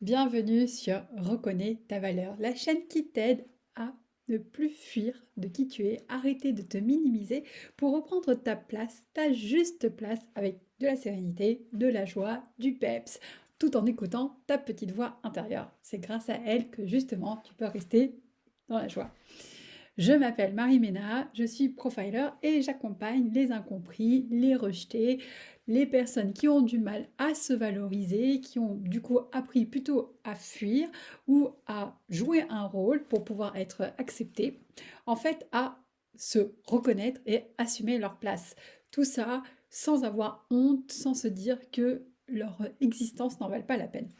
Bienvenue sur Reconnais ta valeur, la chaîne qui t'aide à ne plus fuir de qui tu es, arrêter de te minimiser pour reprendre ta place, ta juste place avec de la sérénité, de la joie, du peps, tout en écoutant ta petite voix intérieure. C'est grâce à elle que justement tu peux rester dans la joie. Je m'appelle Marie Ménard, je suis profiler et j'accompagne les incompris, les rejetés, les personnes qui ont du mal à se valoriser, qui ont du coup appris plutôt à fuir ou à jouer un rôle pour pouvoir être acceptées, en fait à se reconnaître et assumer leur place. Tout ça sans avoir honte, sans se dire que leur existence n'en valent pas la peine.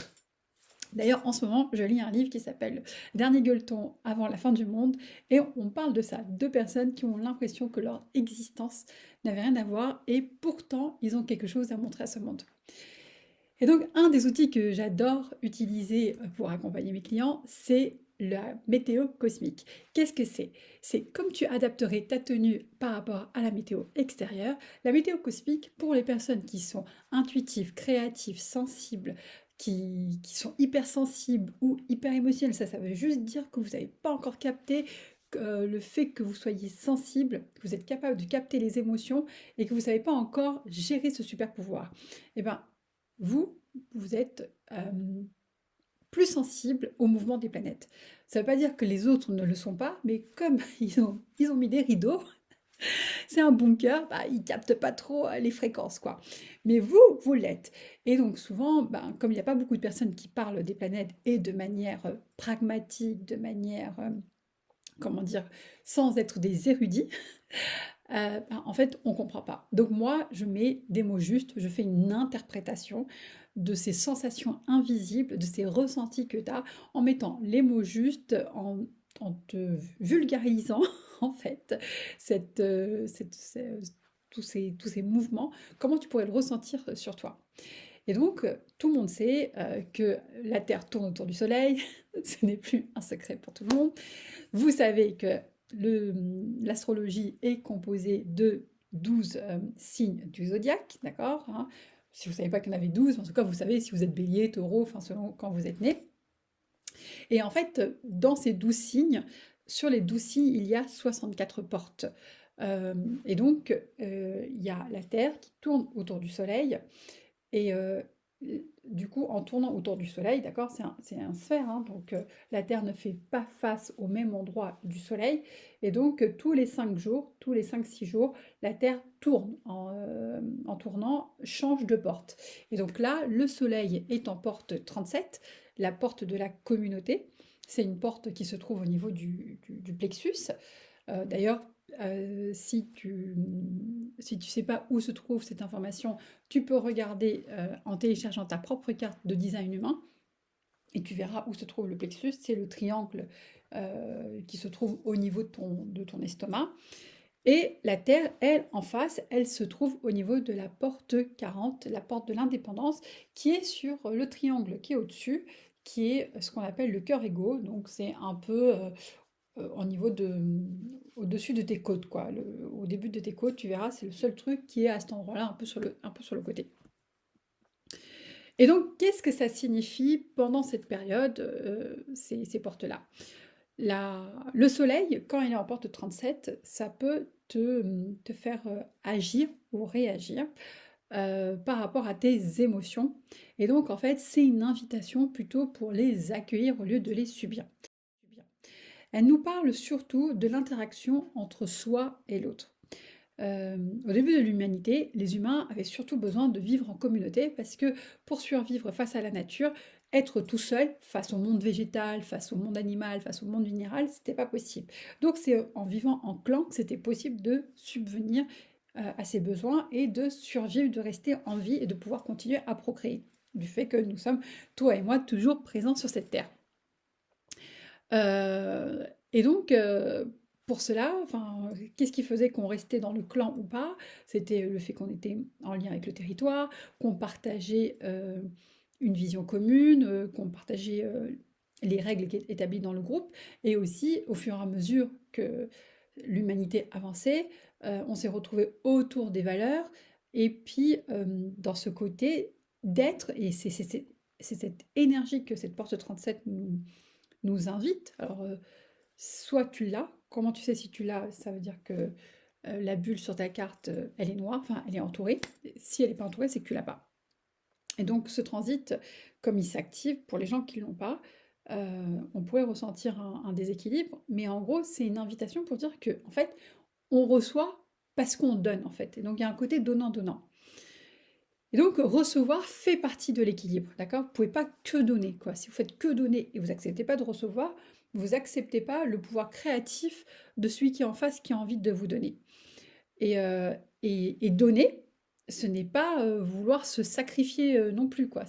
D'ailleurs, en ce moment, je lis un livre qui s'appelle Dernier gueuleton avant la fin du monde, et on parle de ça, deux personnes qui ont l'impression que leur existence n'avait rien à voir, et pourtant, ils ont quelque chose à montrer à ce monde. Et donc, un des outils que j'adore utiliser pour accompagner mes clients, c'est la météo cosmique. Qu'est-ce que c'est? C'est comme tu adapterais ta tenue par rapport à la météo extérieure. La météo cosmique, pour les personnes qui sont intuitives, créatives, sensibles, qui sont hypersensibles ou hyper émotionnelles, ça veut juste dire que vous n'avez pas encore capté le fait que vous soyez sensible, que vous êtes capable de capter les émotions et que vous ne savez pas encore gérer ce super pouvoir. Eh bien, vous, vous êtes plus sensible au mouvement des planètes. Ça ne veut pas dire que les autres ne le sont pas, mais comme ils ont mis des rideaux, c'est un bunker, bah, ils captent pas trop les fréquences, quoi. Mais vous, vous l'êtes. Et donc souvent, ben, comme il n'y a pas beaucoup de personnes qui parlent des planètes et de manière pragmatique, de manière, comment dire, sans être des érudits, ben, en fait, on ne comprend pas. Donc moi, je mets des mots justes, je fais une interprétation de ces sensations invisibles, de ces ressentis que tu as, en mettant les mots justes, en te vulgarisant, en fait, tous ces mouvements, comment tu pourrais le ressentir sur toi. Et donc, tout le monde sait que la Terre tourne autour du Soleil, ce n'est plus un secret pour tout le monde. Vous savez que l'astrologie est composée de 12 signes du zodiaque, d'accord, hein. Si vous ne savez pas qu'il y en avait 12, en tout cas, vous savez si vous êtes bélier, taureau, enfin selon quand vous êtes né. Et en fait, dans ces 12 signes, sur les 12 signes, il y a 64 portes. Et donc, il y a la Terre qui tourne autour du Soleil, et du coup, en tournant autour du Soleil, d'accord, c'est un sphère, hein, donc la Terre ne fait pas face au même endroit du Soleil, et donc tous les 5 jours, tous les 5-6 jours, la Terre tourne en tournant, change de porte. Et donc là, le Soleil est en porte 37, la porte de la communauté. C'est une porte qui se trouve au niveau du plexus. D'ailleurs, si tu sais pas où se trouve cette information, tu peux regarder en téléchargeant ta propre carte de design humain et tu verras où se trouve le plexus. C'est le triangle qui se trouve au niveau de ton estomac. Et la Terre, elle, en face, elle se trouve au niveau de la porte 40, la porte de l'indépendance, qui est sur le triangle qui est au-dessus, qui est ce qu'on appelle le cœur égaux. Donc c'est un peu au niveau au-dessus de tes côtes, quoi. Au début de tes côtes, tu verras, c'est le seul truc qui est à cet endroit-là, un peu sur le côté. Et donc, qu'est-ce que ça signifie pendant cette période, ces portes-là? Le soleil, quand il est en porte 37, ça peut te faire agir ou réagir par rapport à tes émotions. Et donc, en fait, c'est une invitation plutôt pour les accueillir au lieu de les subir. Elle nous parle surtout de l'interaction entre soi et l'autre. Au début de l'humanité, les humains avaient surtout besoin de vivre en communauté parce que pour survivre face à la nature, être tout seul face au monde végétal, face au monde animal, face au monde minéral, c'était pas possible. Donc c'est en vivant en clan que c'était possible de subvenir à ses besoins et de survivre, de rester en vie et de pouvoir continuer à procréer. Du fait que nous sommes, toi et moi, toujours présents sur cette terre. Et donc, pour cela, enfin, qu'est-ce qui faisait qu'on restait dans le clan ou pas? C'était le fait qu'on était en lien avec le territoire, qu'on partageait une vision commune, qu'on partageait les règles établies dans le groupe, et aussi au fur et à mesure que l'humanité avançait, on s'est retrouvé autour des valeurs, et puis dans ce côté d'être, et c'est cette énergie que cette porte 37 nous invite. Alors, soit tu l'as. Comment tu sais si tu l'as? Ça veut dire que la bulle sur ta carte, elle est noire, enfin, elle est entourée. Si elle n'est pas entourée, c'est que tu l'as pas. Et donc, ce transit, comme il s'active, pour les gens qui ne l'ont pas, on pourrait ressentir un déséquilibre. Mais en gros, c'est une invitation pour dire que, en fait, on reçoit parce qu'on donne, en fait. Et donc, il y a un côté donnant-donnant. Et donc, recevoir fait partie de l'équilibre, d'accord? Vous ne pouvez pas que donner, quoi. Si vous faites que donner et vous n'acceptez pas de recevoir, vous n'acceptez pas le pouvoir créatif de celui qui est en face, qui a envie de vous donner. Et, et donner, ce n'est pas vouloir se sacrifier non plus, quoi.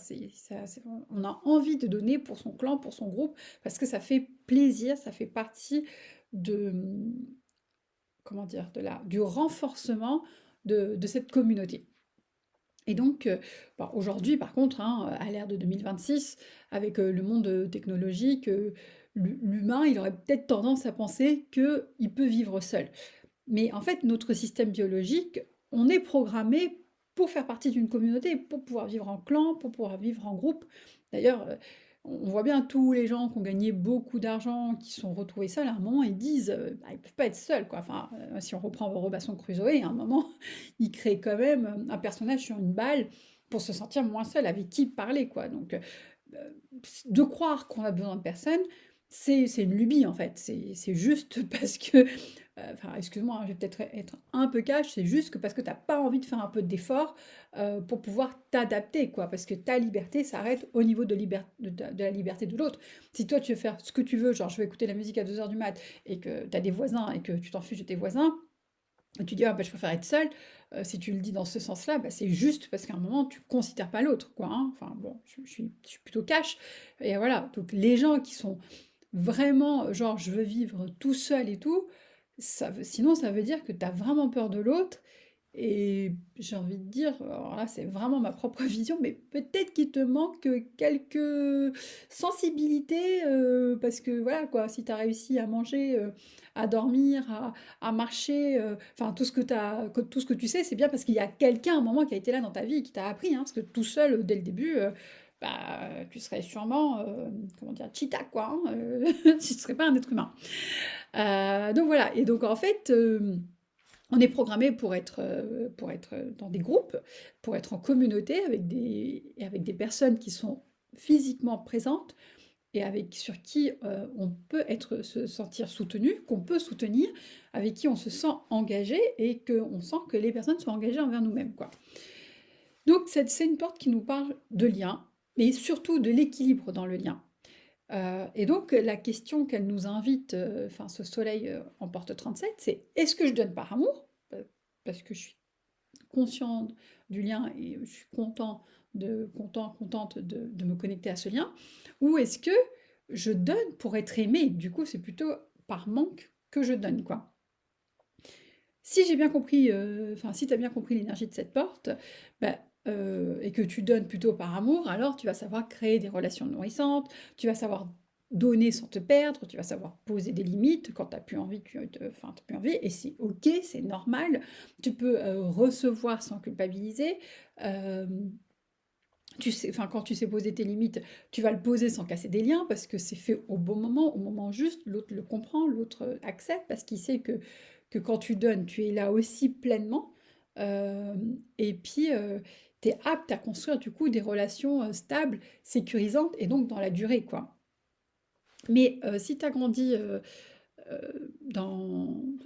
On a envie de donner pour son clan, pour son groupe, parce que ça fait plaisir, ça fait partie de, comment dire, du renforcement de cette communauté. Et donc, aujourd'hui, par contre, hein, à l'ère de 2026, avec le monde technologique, l'humain, il aurait peut-être tendance à penser qu'il peut vivre seul. Mais en fait, notre système biologique, on est programmé pour faire partie d'une communauté, pour pouvoir vivre en clan, pour pouvoir vivre en groupe. D'ailleurs, on voit bien tous les gens qui ont gagné beaucoup d'argent, qui sont retrouvés seuls, à un moment, ils disent, bah, ils ne peuvent pas être seuls, quoi. Enfin, si on reprend Robinson Crusoe, à un moment, il crée quand même un personnage sur une balle pour se sentir moins seul, avec qui parler, quoi. Donc, de croire qu'on a besoin de personne, c'est une lubie, en fait. C'est juste parce que enfin, excuse-moi, hein, je vais peut-être être un peu cash, c'est juste que parce que tu as pas envie de faire un peu d'effort pour pouvoir t'adapter, quoi. Parce que ta liberté s'arrête au niveau de la liberté de l'autre. Si toi, tu veux faire ce que tu veux, genre je vais écouter la musique à 2 heures du mat et que tu as des voisins et que tu t'en fiches de tes voisins, et tu dis, ah, bah, je préfère être seule, si tu le dis dans ce sens-là, bah, c'est juste parce qu'à un moment, tu considères pas l'autre, quoi, hein. Enfin, bon, je suis plutôt cash. Et voilà, donc les gens qui sont vraiment, genre, je veux vivre tout seul et tout, sinon ça veut dire que tu as vraiment peur de l'autre. Et j'ai envie de dire, alors là c'est vraiment ma propre vision, mais peut-être qu'il te manque quelques sensibilités, parce que voilà quoi, si tu as réussi à manger, à dormir, à marcher, enfin tout ce que tout ce que tu sais, c'est bien parce qu'il y a quelqu'un à un moment qui a été là dans ta vie et qui t'a appris, hein, parce que tout seul, dès le début, bah, tu serais sûrement, comment dire, cheetah quoi, hein, tu ne serais pas un être humain. Donc voilà, et donc en fait, on est programmé pour être dans des groupes, pour être en communauté avec des personnes qui sont physiquement présentes et sur qui on peut se sentir soutenu, qu'on peut soutenir, avec qui on se sent engagé et qu'on sent que les personnes sont engagées envers nous-mêmes, quoi. Donc c'est une porte qui nous parle de lien, mais surtout de l'équilibre dans le lien. Et donc la question qu'elle nous invite, enfin ce soleil en porte 37, c'est est-ce que je donne par amour? Parce que je suis consciente du lien et je suis contente de me connecter à ce lien, ou est-ce que je donne pour être aimée? Du coup, c'est plutôt par manque que je donne, quoi. Si j'ai bien compris, enfin, si tu as bien compris l'énergie de cette porte, bah, et que tu donnes plutôt par amour, alors tu vas savoir créer des relations nourrissantes, tu vas savoir donner sans te perdre, tu vas savoir poser des limites quand tu as plus envie, enfin, tu plus envie, et c'est OK, c'est normal. Tu peux recevoir sans culpabiliser. euh, Tu sais, enfin, quand tu sais poser tes limites, tu vas le poser sans casser des liens parce que c'est fait au bon moment, au moment juste. L'autre le comprend, l'autre accepte parce qu'il sait que quand tu donnes, tu es là aussi pleinement. Et puis, tu es apte à construire du coup des relations stables, sécurisantes et donc dans la durée, quoi. Mais si tu as grandi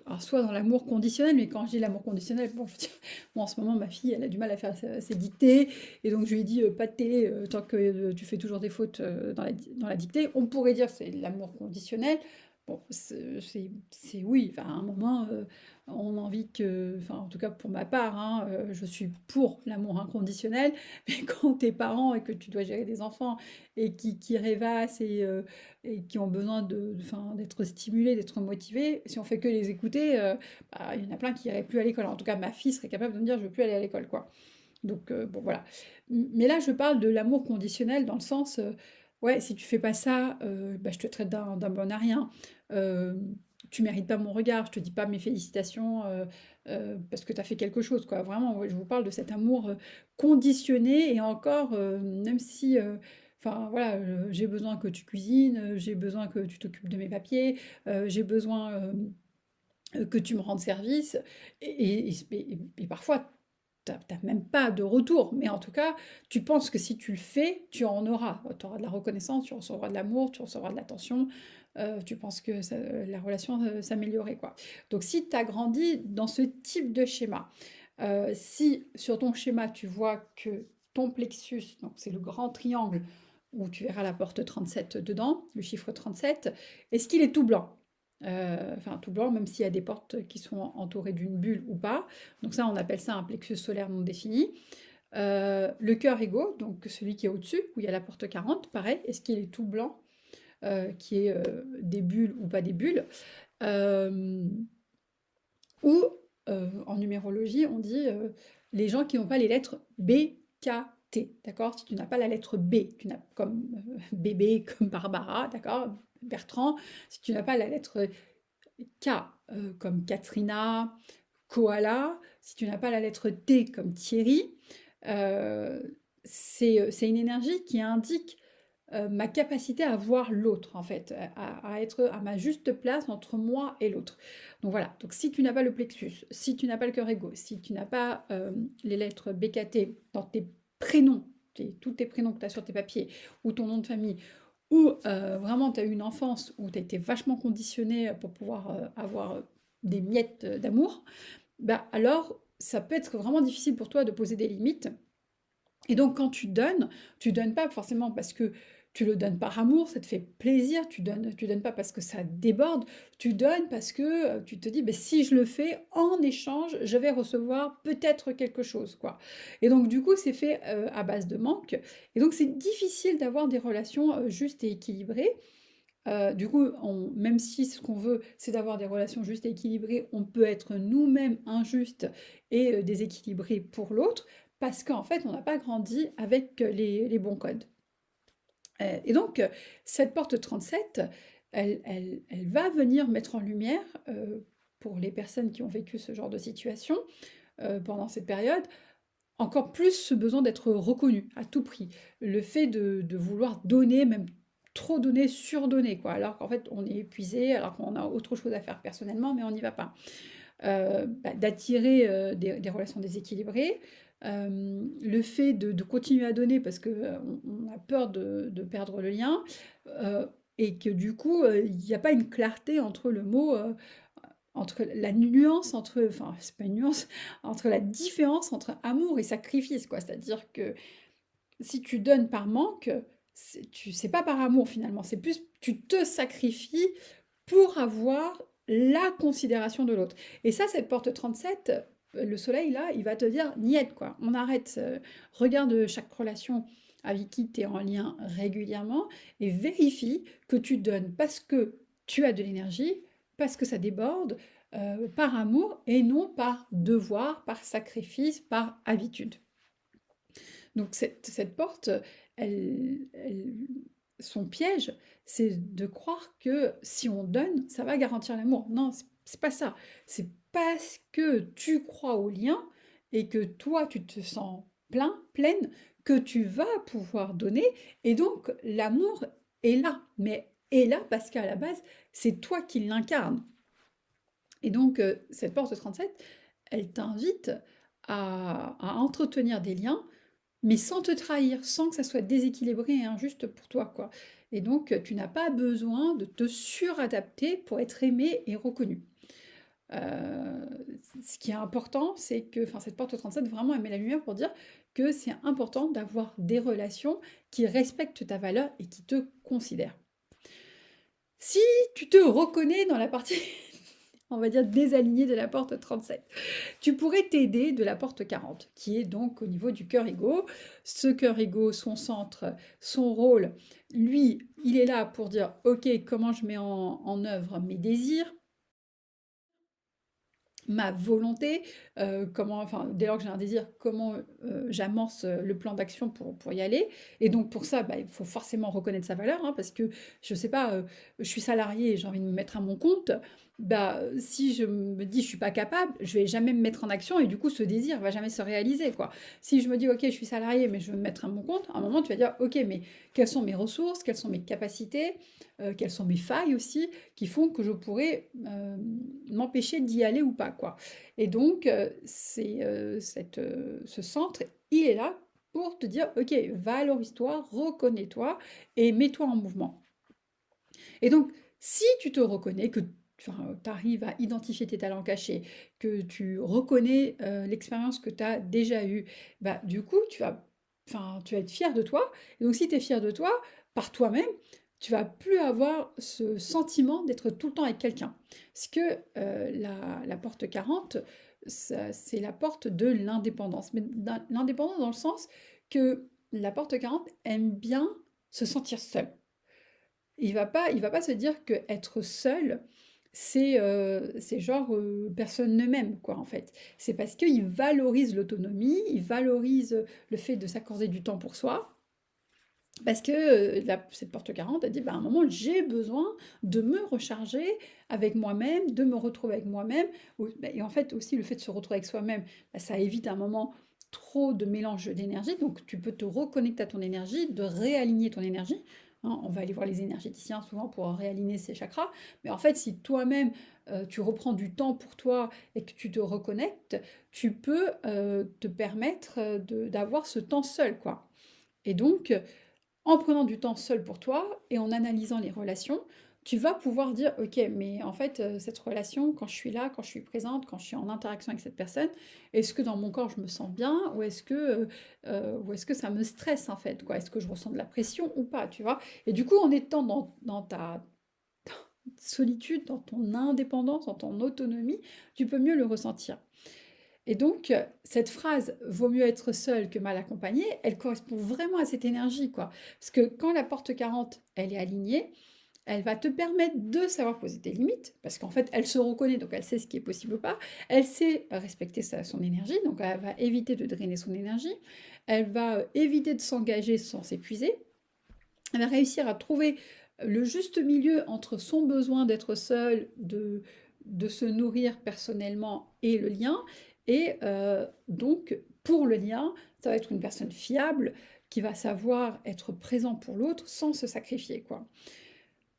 alors soit dans l'amour conditionnel, mais quand je dis l'amour conditionnel, bon, je veux dire, moi en ce moment, ma fille, elle a du mal à faire ses dictées, et donc je lui ai dit, pas de télé tant que tu fais toujours des fautes dans la dictée. On pourrait dire que c'est l'amour conditionnel. Bon, oui, enfin, à un moment, on a envie que, enfin, en tout cas pour ma part, hein, je suis pour l'amour inconditionnel, mais quand t'es parent et que tu dois gérer des enfants et qui rêvassent et qui ont besoin enfin, d'être stimulés, d'être motivés. Si on fait que les écouter, bah, il y en a plein qui n'iraient plus à l'école. En tout cas, ma fille serait capable de me dire je veux plus aller à l'école, quoi. Donc bon voilà. Mais là, je parle de l'amour conditionnel dans le sens, ouais, si tu fais pas ça, bah, je te traite d'un bon à rien. Euh, Tu mérites pas mon regard, je te dis pas mes félicitations parce que tu as fait quelque chose, quoi. Vraiment, ouais, je vous parle de cet amour conditionné et encore, même si Enfin voilà, j'ai besoin que tu cuisines, j'ai besoin que tu t'occupes de mes papiers, j'ai besoin, que tu me rendes service et parfois tu as même pas de retour, mais en tout cas, tu penses que si tu le fais, tu en auras. Tu auras de la reconnaissance, tu recevras de l'amour, tu recevras de l'attention, tu penses que la relation s'améliorer, quoi. Donc si tu as grandi dans ce type de schéma, si sur ton schéma tu vois que ton plexus, donc c'est le grand triangle où tu verras la porte 37 dedans, le chiffre 37, est-ce qu'il est tout blanc? Enfin tout blanc, même s'il y a des portes qui sont entourées d'une bulle ou pas. Donc ça, on appelle ça un plexus solaire non défini. Le cœur égaux, donc celui qui est au-dessus, où il y a la porte 40, pareil, est-ce qu'il est tout blanc, qui est des bulles ou pas des bulles? Euh, ou en numérologie, on dit les gens qui n'ont pas les lettres B, K, T, d'accord? Si tu n'as pas la lettre B, comme bébé, comme Barbara, d'accord? Bertrand, si tu n'as pas la lettre K comme Katrina, Koala, si tu n'as pas la lettre T comme Thierry, euh, c'est une énergie qui indique ma capacité à voir l'autre, en fait, à être à ma juste place entre moi et l'autre. Donc voilà, donc si tu n'as pas le plexus, si tu n'as pas le cœur égaux, si tu n'as pas les lettres BKT dans tes prénoms, tous tes prénoms que tu as sur tes papiers, ou ton nom de famille, ou vraiment tu as eu une enfance où tu as été vachement conditionné pour pouvoir avoir des miettes d'amour, bah alors ça peut être vraiment difficile pour toi de poser des limites et donc quand tu donnes pas forcément parce que tu le donnes par amour, ça te fait plaisir, tu donnes pas parce que ça déborde, tu donnes parce que, tu te dis: «Beh, si je le fais, en échange, je vais recevoir peut-être quelque chose», quoi. Et donc du coup, c'est fait, à base de manque et donc c'est difficile d'avoir des relations, justes et équilibrées. Du coup, même si ce qu'on veut, c'est d'avoir des relations justes et équilibrées, on peut être nous-mêmes injustes et déséquilibrés pour l'autre, parce qu'en fait, on n'a pas grandi avec les bons codes. Et donc, cette porte 37, elle va venir mettre en lumière, pour les personnes qui ont vécu ce genre de situation, pendant cette période, encore plus ce besoin d'être reconnu à tout prix. Le fait de vouloir donner, même trop donner, surdonner, quoi. Alors qu'en fait, on est épuisé, alors qu'on a autre chose à faire personnellement, mais on n'y va pas. D'attirer des relations déséquilibrées. Le fait de continuer à donner parce qu'on on a peur de perdre le lien. Et que du coup, il n'y a pas une clarté entre le mot, entre la nuance entre, enfin, c'est pas une nuance, entre la différence entre amour et sacrifice, quoi. C'est-à-dire que si tu donnes par manque, c'est pas par amour finalement, c'est plus tu te sacrifies pour avoir la considération de l'autre. Et ça, cette porte 37, le soleil là, il va te dire niette quoi, on arrête. Regarde chaque relation avec qui tu es en lien régulièrement et vérifie que tu donnes parce que tu as de l'énergie, parce que ça déborde, par amour et non par devoir, par sacrifice, par habitude. Donc cette porte, son piège, c'est de croire que si on donne, ça va garantir l'amour. Non, c'est pas ça. C'est parce que tu crois au lien et que toi, tu te sens plein, pleine, que tu vas pouvoir donner. Et donc, l'amour est là. Mais est là parce qu'à la base, c'est toi qui l'incarne. Et donc, cette porte 37, elle t'invite à entretenir des liens mais sans te trahir, sans que ça soit déséquilibré et injuste pour toi, quoi. Et donc, tu n'as pas besoin de te suradapter pour être aimé et reconnu. Euh, Ce qui est important, c'est que, enfin, cette porte 37 vraiment elle met la lumière pour dire que c'est important d'avoir des relations qui respectent ta valeur et qui te considèrent. Si tu te reconnais dans la partie, on va dire, désalignée de la porte 37, tu pourrais t'aider de la porte 40, qui est donc au niveau du cœur égaux. Ce cœur égaux, son centre, son rôle, lui, il est là pour dire, ok, comment je mets en œuvre mes désirs, ma volonté, comment, enfin, dès lors que j'ai un désir, comment j'amorce le plan d'action pour y aller. Et donc pour ça, bah, il faut forcément reconnaître sa valeur, hein, parce que je sais pas, je suis salariée et j'ai envie de me mettre à mon compte. bah, si je me dis: «Je suis pas capable», je vais jamais me mettre en action et du coup, ce désir va jamais se réaliser, quoi. Si je me dis: «OK, je suis salarié, mais je veux me mettre à mon compte», à un moment, tu vas dire: «OK, mais quelles sont mes ressources? Quelles sont mes capacités? Quelles sont mes failles aussi, qui font que je pourrais, m'empêcher d'y aller ou pas, quoi?» Et donc ce centre, il est là pour te dire: «OK, valorise-toi, reconnais-toi et mets-toi en mouvement». Et donc, si tu te reconnais, que tu arrives à identifier tes talents cachés, que tu reconnais l'expérience que tu as déjà eue, bah, du coup, tu vas être fier de toi. Et donc, si tu es fier de toi, par toi-même, tu vas plus avoir ce sentiment d'être tout le temps avec quelqu'un. Parce que la porte 40, c'est la porte de l'indépendance. Mais l'indépendance dans le sens que la porte 40 aime bien se sentir seule. Il va pas se dire que être seul, c'est genre, personne ne m'aime quoi, en fait. C'est parce qu'il valorise l'autonomie, il valorise, le fait de s'accorder du temps pour soi, parce que, cette porte 40 a dit: «Bah, à un moment, j'ai besoin de me recharger avec moi-même, de me retrouver avec moi-même». Et en fait, aussi, le fait de se retrouver avec soi-même, bah, ça évite à un moment trop de mélange d'énergie, donc tu peux te reconnecter à ton énergie, de réaligner ton énergie, hein. On va aller voir les énergéticiens souvent pour réaligner ses chakras, mais en fait, si toi-même, tu reprends du temps pour toi et que tu te reconnectes, tu peux, te permettre, d'avoir ce temps seul, quoi. Et donc, en prenant du temps seul pour toi et en analysant les relations, tu vas pouvoir dire: «OK, mais en fait, cette relation, quand je suis là, quand je suis présente, quand je suis en interaction avec cette personne, est-ce que dans mon corps je me sens bien? Ou est-ce que ça me stresse en fait, quoi? Est-ce que je ressens de la pression ou pas?» Tu vois? Et du coup, en étant dans ta solitude, dans ton indépendance, dans ton autonomie, tu peux mieux le ressentir. Et donc, cette phrase «Vaut mieux être seul que mal accompagné», elle correspond vraiment à cette énergie, quoi. Parce que quand la porte 40, elle est alignée, elle va te permettre de savoir poser tes limites, parce qu'en fait, elle se reconnaît, donc elle sait ce qui est possible ou pas. Elle sait respecter son énergie, donc elle va éviter de drainer son énergie. Elle va éviter de s'engager sans s'épuiser. Elle va réussir à trouver le juste milieu entre son besoin d'être seule, de se nourrir personnellement et le lien. Et donc, pour le lien, ça va être une personne fiable qui va savoir être présent pour l'autre sans se sacrifier, quoi.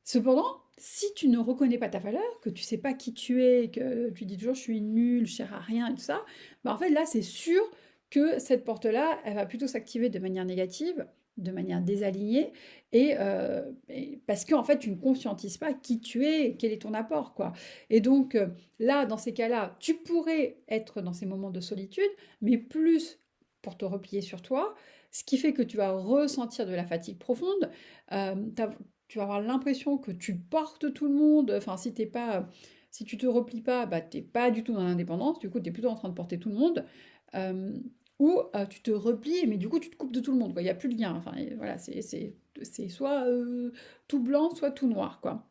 Cependant, si tu ne reconnais pas ta valeur, que tu sais pas qui tu es, que tu dis toujours je suis nulle, je sers à rien et tout ça, bah en fait là c'est sûr que cette porte-là, elle va plutôt s'activer de manière négative, de manière désalignée, et parce qu'en fait tu ne conscientises pas qui tu es, quel est ton apport, quoi. Et donc là, dans ces cas-là, tu pourrais être dans ces moments de solitude, mais plus pour te replier sur toi, ce qui fait que tu vas ressentir de la fatigue profonde. Tu vas avoir l'impression que tu portes tout le monde. Enfin, si tu te replies pas, bah, t'es pas du tout dans l'indépendance. Du coup, tu es plutôt en train de porter tout le monde. Euh, ou tu te replies, mais du coup, tu te coupes de tout le monde, quoi. Il n'y a plus de lien. Enfin, et voilà, c'est soit tout blanc, soit tout noir, quoi.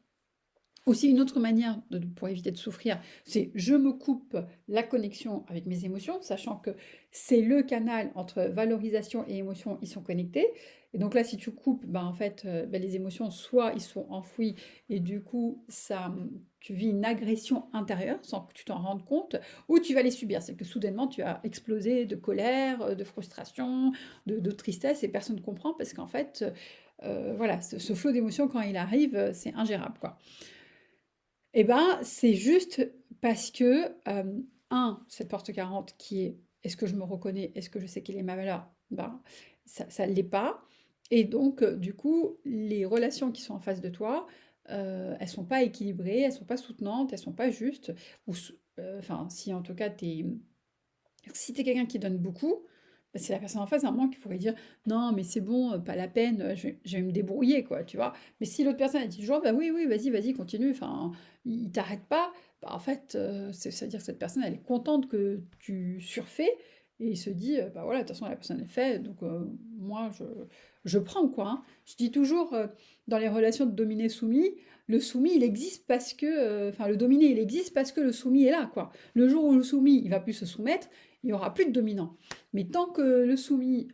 Aussi, une autre manière pour éviter de souffrir, c'est je me coupe la connexion avec mes émotions, sachant que c'est le canal entre valorisation et émotion, ils sont connectés. Et donc là, si tu coupes, ben, en fait, ben, les émotions, soit ils sont enfouis et du coup, tu vis une agression intérieure sans que tu t'en rendes compte, ou tu vas les subir. C'est que soudainement, tu as explosé de colère, de frustration, de tristesse et personne ne comprend parce qu'en fait, voilà, ce flot d'émotions, quand il arrive, c'est ingérable, quoi. Eh ben, c'est juste parce que, 1, cette porte 40 qui est: «Est-ce que je me reconnais? Est-ce que je sais quelle est ma valeur?» Ben, ça ne l'est pas. Et donc, du coup, les relations qui sont en face de toi, elles sont pas équilibrées, elles sont pas soutenantes, elles sont pas justes. Enfin, si en tout cas si tu es quelqu'un qui donne beaucoup, bah, c'est la personne en face, à un moment, qui pourrait dire: «Non, mais c'est bon, pas la peine, je vais me débrouiller», quoi, tu vois? Mais si l'autre personne, elle dit toujours: «Bah, oui, oui, vas-y, vas-y, continue», enfin, il t'arrête pas, bah, en fait, c'est-à-dire que cette personne, elle est contente que tu surfais et il se dit: «Bah, voilà, de toute façon, la personne, elle fait, donc moi, je prends, quoi», hein. Je dis toujours, dans les relations de dominé-soumis, le soumis, il existe parce que, enfin, le dominé, il existe parce que le soumis est là, quoi. Le jour où le soumis, il va plus se soumettre, il n'y aura plus de dominant. Mais tant que le soumis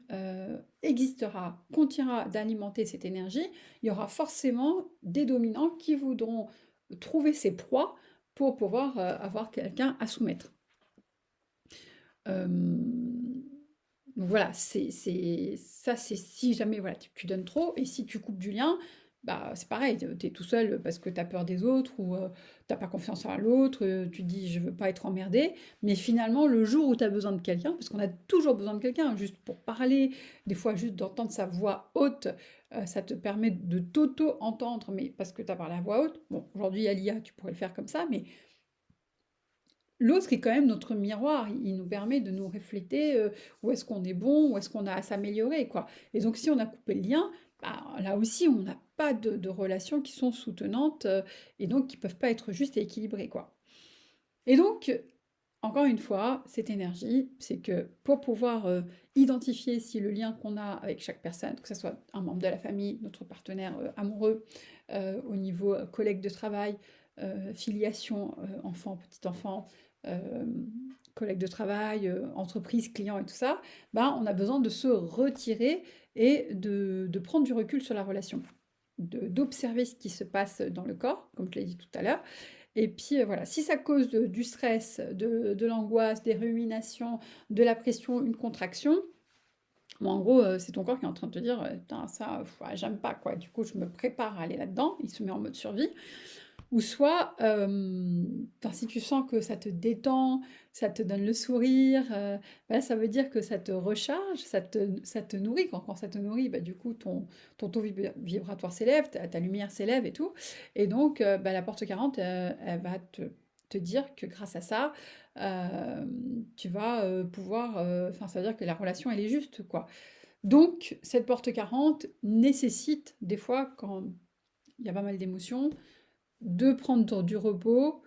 existera, continuera d'alimenter cette énergie, il y aura forcément des dominants qui voudront trouver ces proies pour pouvoir avoir quelqu'un à soumettre. Euh, donc voilà, ça c'est si jamais voilà, tu donnes trop, et si tu coupes du lien, bah c'est pareil, tu es tout seul parce que tu as peur des autres, ou t'as pas confiance en l'autre, tu te dis je veux pas être emmerdé, mais finalement le jour où tu as besoin de quelqu'un, parce qu'on a toujours besoin de quelqu'un, juste pour parler, des fois juste d'entendre sa voix haute, ça te permet de t'auto-entendre, mais parce que tu as parlé à voix haute. Bon, aujourd'hui il y a l'IA, tu pourrais le faire comme ça, mais l'autre est quand même notre miroir, il nous permet de nous refléter, où est-ce qu'on est bon, où est-ce qu'on a à s'améliorer, quoi. Et donc si on a coupé le lien, bah, là aussi on n'a pas de relations qui sont soutenantes, et donc qui peuvent pas être justes et équilibrées, quoi. Et donc, encore une fois, cette énergie, c'est que pour pouvoir, identifier si le lien qu'on a avec chaque personne, que ce soit un membre de la famille, notre partenaire, amoureux, au niveau, collègue de travail, filiation, enfant, petit enfant, hem, collègue de travail, entreprise, client et tout ça, ben, on a besoin de se retirer et de prendre du recul sur la relation. D'observer ce qui se passe dans le corps, comme je l'ai dit tout à l'heure, et puis voilà, si ça cause du stress, de l'angoisse, des ruminations, de la pression, une contraction, bon, en gros, c'est ton corps qui est en train de te dire, putain, ça, ouais, j'aime pas, quoi. Du coup, je me prépare à aller là-dedans, il se met en mode survie. Ou soit, enfin, si tu sens que ça te détend, ça te donne le sourire, bah, ça veut dire que ça te recharge, ça te nourrit. Quand ça te nourrit, bah, du coup, ton taux vibratoire s'élève, ta lumière s'élève et tout. Et donc, bah, la porte 40, elle va te dire que grâce à ça, tu vas pouvoir, enfin, ça veut dire que la relation, elle est juste, quoi. Donc, cette porte 40 nécessite, des fois, quand il y a pas mal d'émotions, de prendre du repos,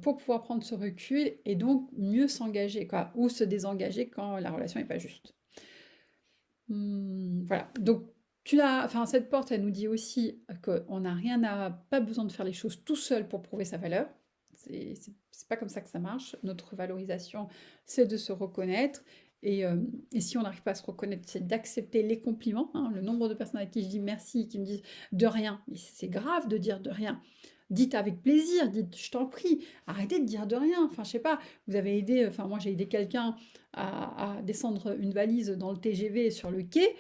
pour pouvoir prendre ce recul et donc mieux s'engager, quoi, ou se désengager quand la relation n'est pas juste. Voilà, donc enfin, cette porte, elle nous dit aussi qu'on n'a rien à, pas besoin de faire les choses tout seul pour prouver sa valeur. C'est pas comme ça que ça marche. Notre valorisation, c'est de se reconnaître. Et si on n'arrive pas à se reconnaître, c'est d'accepter les compliments, hein. Le nombre de personnes à qui je dis merci, qui me disent de rien. Mais c'est grave de dire de rien. Dites avec plaisir, dites je t'en prie, arrêtez de dire de rien. Enfin, je sais pas, vous avez aidé, enfin, moi j'ai aidé quelqu'un à descendre une valise dans le TGV sur le quai,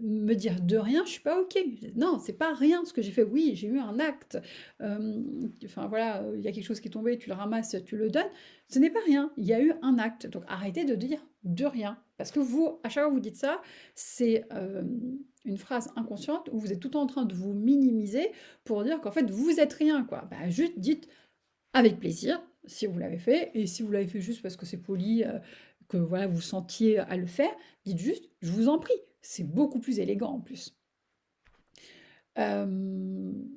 me dire de rien, je suis pas OK. Non, c'est pas rien ce que j'ai fait. Oui, j'ai eu un acte. Enfin voilà, il y a quelque chose qui est tombé, tu le ramasses, tu le donnes. Ce n'est pas rien. Il y a eu un acte. Donc arrêtez de dire de rien. Parce que vous, à chaque fois que vous dites ça, c'est une phrase inconsciente où vous êtes tout le temps en train de vous minimiser pour dire qu'en fait vous êtes rien, quoi. Bah, juste dites avec plaisir, si vous l'avez fait, et si vous l'avez fait juste parce que c'est poli, que voilà, vous sentiez à le faire, dites juste: «Je vous en prie». C'est beaucoup plus élégant en plus. Hem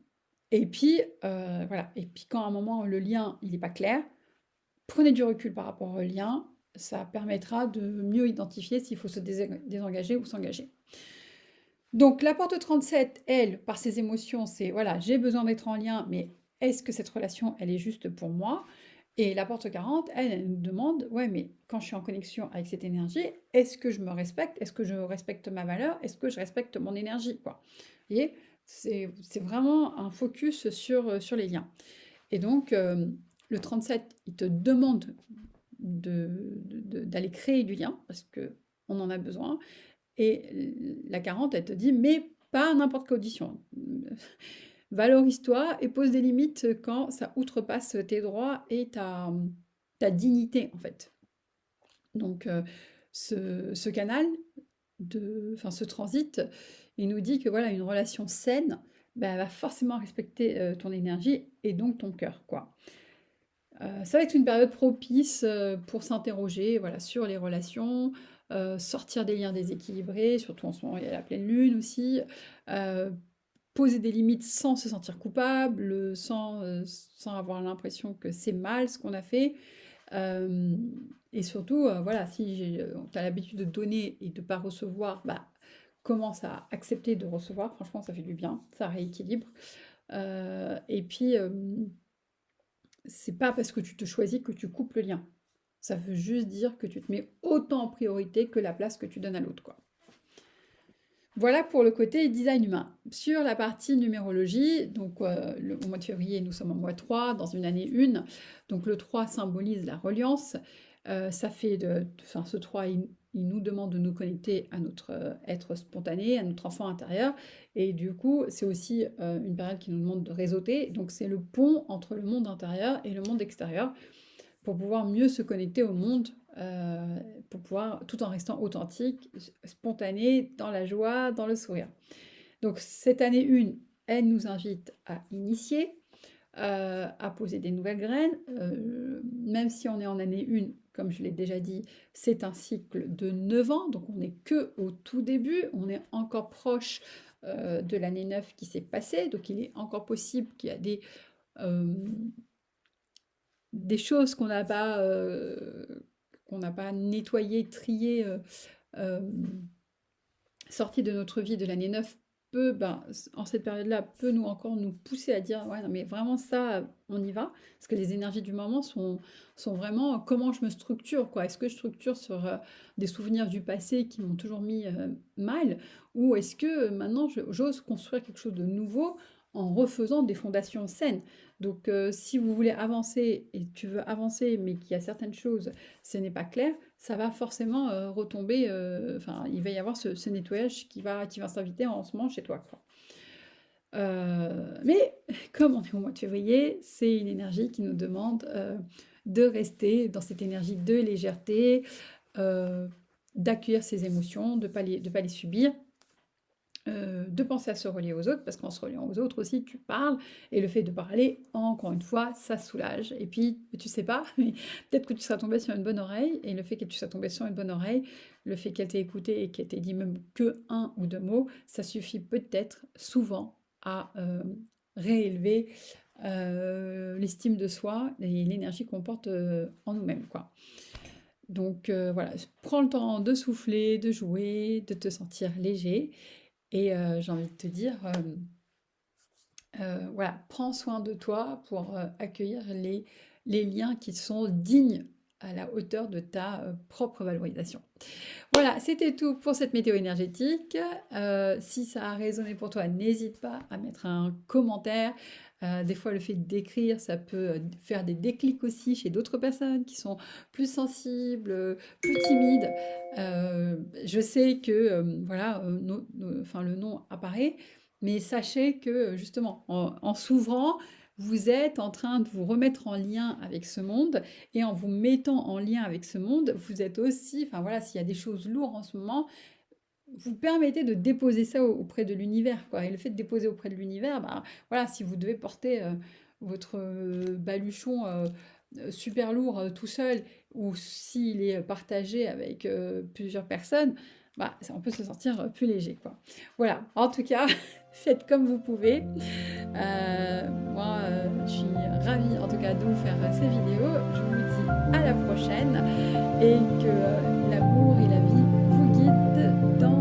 et puis, voilà, et puis quand à un moment le lien il est pas clair, prenez du recul par rapport au lien, ça permettra de mieux identifier s'il faut se désengager ou s'engager. Donc la porte 37, elle, par ses émotions, c'est voilà, j'ai besoin d'être en lien, mais est-ce que cette relation, elle est juste pour moi? Et la porte 40, elle, elle nous demande, ouais, mais quand je suis en connexion avec cette énergie, est-ce que je me respecte? Est-ce que je respecte ma valeur? Est-ce que je respecte mon énergie, quoi? Vous voyez? C'est vraiment un focus sur les liens. Et donc, le 37, il te demande d'aller créer du lien, parce que on en a besoin. Et la 40, elle te dit, mais pas à n'importe quelle condition. Valorise-toi et pose des limites quand ça outrepasse tes droits et ta dignité, en fait. Donc, ce canal, enfin, ce transit, il nous dit que voilà, une relation saine, bah, elle va forcément respecter ton énergie et donc ton cœur, quoi. Ça va être une période propice, pour s'interroger, voilà, sur les relations, sortir des liens déséquilibrés, surtout en ce moment, il y a la pleine lune aussi, heu, poser des limites sans se sentir coupable, sans avoir l'impression que c'est mal ce qu'on a fait, hem et surtout, voilà, si tu as l'habitude de donner et de pas recevoir, bah, commence à accepter de recevoir, franchement ça fait du bien, ça rééquilibre, et puis, c'est pas parce que tu te choisis que tu coupes le lien. Ça veut juste dire que tu te mets autant en priorité que la place que tu donnes à l'autre, quoi. Voilà pour le côté design humain. Sur la partie numérologie, donc au mois de février, nous sommes en mois 3, dans une année 1. Donc le 3 symbolise la reliance. Ça fait enfin, ce 3, il nous demande de nous connecter à notre être spontané, à notre enfant intérieur. Et du coup, c'est aussi une période qui nous demande de réseauter. Donc c'est le pont entre le monde intérieur et le monde extérieur pour pouvoir mieux se connecter au monde, pour pouvoir, tout en restant authentique, spontané, dans la joie, dans le sourire. Donc cette année 1, elle nous invite à initier, à poser des nouvelles graines. Même si on est en année 1, comme je l'ai déjà dit, c'est un cycle de 9 ans, donc on n'est que au tout début, on est encore proche de l'année 9 qui s'est passée, donc il est encore possible qu'il y a des choses qu'on n'a pas nettoyées, triées, sorties de notre vie de l'année 9 peut, en cette période-là, peut encore nous pousser à dire ouais, non, mais vraiment ça, on y va. Parce que les énergies du moment sont vraiment comment je me structure, quoi. Est-ce que je structure sur des souvenirs du passé qui m'ont toujours mis mal, ou est-ce que maintenant j'ose construire quelque chose de nouveau en refaisant des fondations saines. Donc, si vous voulez avancer et tu veux avancer, mais qu'il y a certaines choses, ce n'est pas clair, ça va forcément retomber. Enfin, il va y avoir ce nettoyage qui va s'inviter en ce moment chez toi, quoi. Mais comme on est au mois de février, c'est une énergie qui nous demande de rester dans cette énergie de légèreté, d'accueillir ses émotions, de ne pas les subir. De penser à se relier aux autres, parce qu'en se reliant aux autres aussi, tu parles, et le fait de parler, encore une fois, ça soulage. Et puis, tu sais pas, mais peut-être que tu seras tombé sur une bonne oreille, et le fait que tu sois tombé sur une bonne oreille, le fait qu'elle t'ait écouté et qu'elle t'ait dit même que un ou deux mots, ça suffit peut-être souvent à réélever l'estime de soi et l'énergie qu'on porte en nous-mêmes, quoi. Donc voilà, prends le temps de souffler, de jouer, de te sentir léger. Et j'ai envie de te dire, voilà, prends soin de toi pour accueillir les liens qui sont dignes à la hauteur de ta propre valorisation. Voilà, c'était tout pour cette météo énergétique. Si ça a résonné pour toi, n'hésite pas à mettre un commentaire. Des fois, le fait d'écrire, ça peut faire des déclics aussi chez d'autres personnes qui sont plus sensibles, plus timides. Je sais que voilà, enfin, le nom apparaît, mais sachez que justement, en s'ouvrant, vous êtes en train de vous remettre en lien avec ce monde, et en vous mettant en lien avec ce monde, vous êtes aussi, enfin voilà, s'il y a des choses lourdes en ce moment, vous permettez de déposer ça auprès de l'univers, quoi. Et le fait de déposer auprès de l'univers, voilà, si vous devez porter votre baluchon super lourd tout seul, ou s'il est partagé avec plusieurs personnes, on peut se sentir plus léger, quoi. Voilà, en tout cas, faites comme vous pouvez. Moi, je suis ravie en tout cas de vous faire ces vidéos. Je vous dis à la prochaine, et que l'amour et la vie vous guident dans